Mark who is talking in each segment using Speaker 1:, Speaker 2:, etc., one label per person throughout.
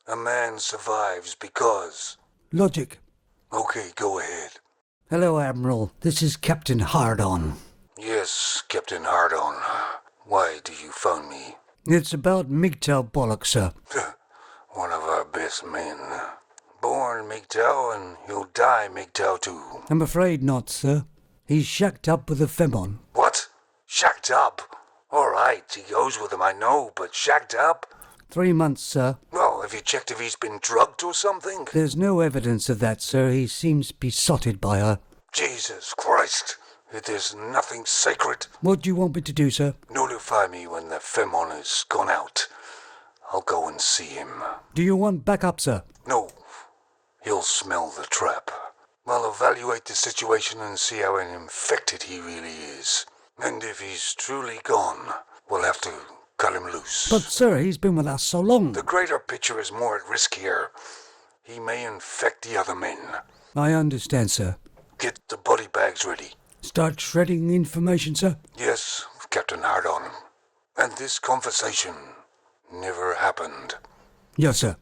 Speaker 1: A man survives because...
Speaker 2: Logic.
Speaker 1: Okay, go ahead.
Speaker 2: Hello, Admiral. This is Captain Hardon.
Speaker 1: Yes, Captain Hardon. Why do you phone me?
Speaker 2: It's about MGTOW bollocks, sir.
Speaker 1: One of our best men. Born MGTOW and he'll die MGTOW too.
Speaker 2: I'm afraid not, sir. He's shacked up with a Femon.
Speaker 1: What? Shacked up? Alright, he goes with him, I know, but shacked up?
Speaker 2: 3 months, sir.
Speaker 1: Well, have you checked if he's been drugged or something?
Speaker 2: There's no evidence of that, sir. He seems besotted by her.
Speaker 1: Jesus Christ! It is nothing sacred.
Speaker 2: What do you want me to do, sir?
Speaker 1: Notify me when the Femon has gone out. I'll go and see him.
Speaker 2: Do you want backup, sir?
Speaker 1: No. He'll smell the trap. I'll evaluate the situation and see how infected he really is. And if he's truly gone, we'll have to cut him loose.
Speaker 2: But, sir, he's been with us so long.
Speaker 1: The greater picture is more at risk here. He may infect the other men.
Speaker 2: I understand, sir.
Speaker 1: Get the body bags ready.
Speaker 2: Start shredding information, sir?
Speaker 1: Yes, Captain Hardon. And this conversation never happened.
Speaker 2: Yes, sir.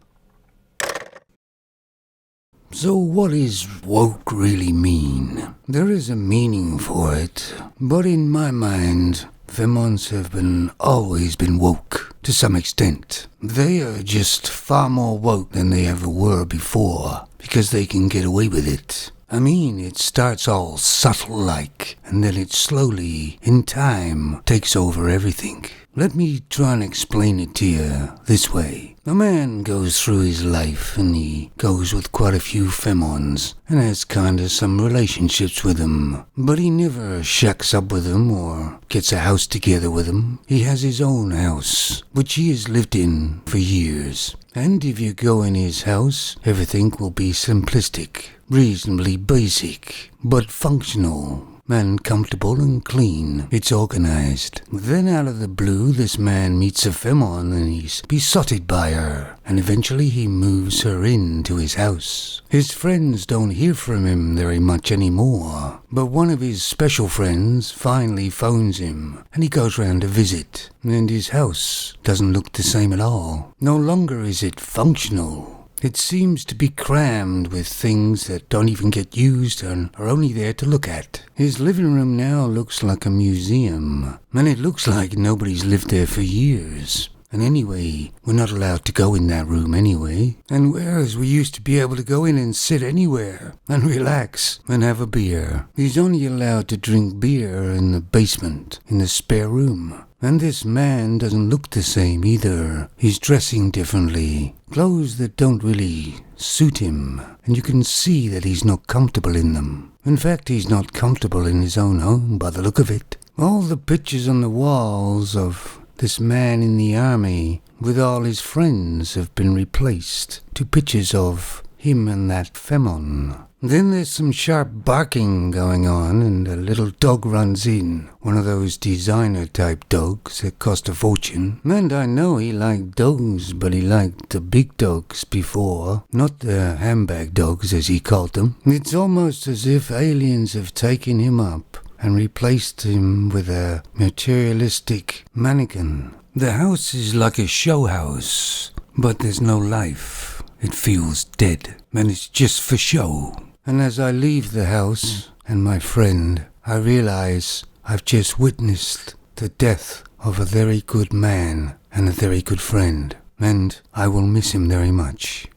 Speaker 2: So what is woke really mean? There is a meaning for it, but in my mind, Femons have always been woke, to some extent. They are just far more woke than they ever were before, because they can get away with it. I mean, it starts all subtle-like, and then it slowly, in time, takes over everything. Let me try and explain it to you this way. A man goes through his life, and he goes with quite a few Femons, and has kinda some relationships with them. But he never shacks up with them, or gets a house together with them. He has his own house, which he has lived in for years. And if you go in his house, everything will be simplistic, reasonably basic, but functional, and comfortable and clean. It's organized. Then out of the blue, this man meets a Femon and he's besotted by her, and eventually he moves her into his house. His friends don't hear from him very much anymore, but one of his special friends finally phones him, and he goes round to visit, and his house doesn't look the same at all. No longer is it functional. It seems to be crammed with things that don't even get used and are only there to look at. His living room now looks like a museum, and it looks like nobody's lived there for years. And anyway, we're not allowed to go in that room anyway. And whereas we used to be able to go in and sit anywhere, and relax, and have a beer, he's only allowed to drink beer in the basement, in the spare room. And this man doesn't look the same either. He's dressing differently. Clothes that don't really suit him. And you can see that he's not comfortable in them. In fact, he's not comfortable in his own home by the look of it. All the pictures on the walls of this man in the army with all his friends have been replaced to pictures of him and that Femon. Then there's some sharp barking going on, and a little dog runs in. One of those designer-type dogs that cost a fortune. And I know he liked dogs, but he liked the big dogs before. Not the handbag dogs, as he called them. It's almost as if aliens have taken him up and replaced him with a materialistic mannequin. The house is like a show house, but there's no life. It feels dead, and it's just for show. And as I leave the house and my friend, I realize I've just witnessed the death of a very good man and a very good friend, and I will miss him very much.